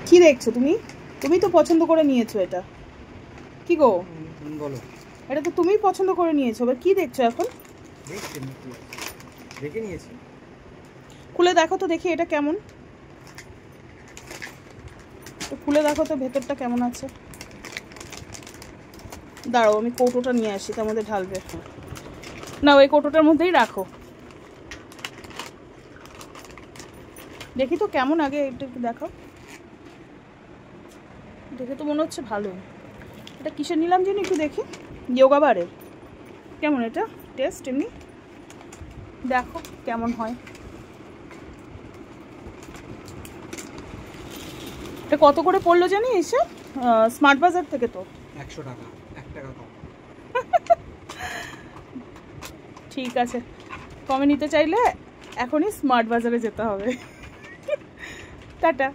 কি দেখছো তুমি? তুমি তো পছন্দ করে নিয়েছো এটা। কি গো বলো? এটা তো তুমিই পছন্দ করে নিয়েছো, এবার কি দেখছো এখন? দেখে নিয়েছি। খুলে দেখো তো দেখি এটা কেমন। তো খুলে দেখো তো ভেতরটা কেমন আছে। দাঁড়াও আমি কৌটোটা নিয়ে আসি, তার মধ্যে ঢালবে না, ওই কৌটোটার মধ্যেই রাখো। দেখি তো কেমন, আগে এটা একটু দেখাও। দেখে তো মনে হচ্ছে ভালোই। এটা কিসের নিলাম জানি, একটু দেখি। যোগা বারের। কেমন এটা টেস্ট? এমনি দেখো কেমন হয়। এটা কত করে পড়লো জানি এসে? স্মার্ট বাজার থেকে তো 100 টাকা, 1 টাকা কম। ঠিক আছে, কমে নিতে চাইলে এখনই স্মার্ট বাজারে যেতে হবে। টাটা।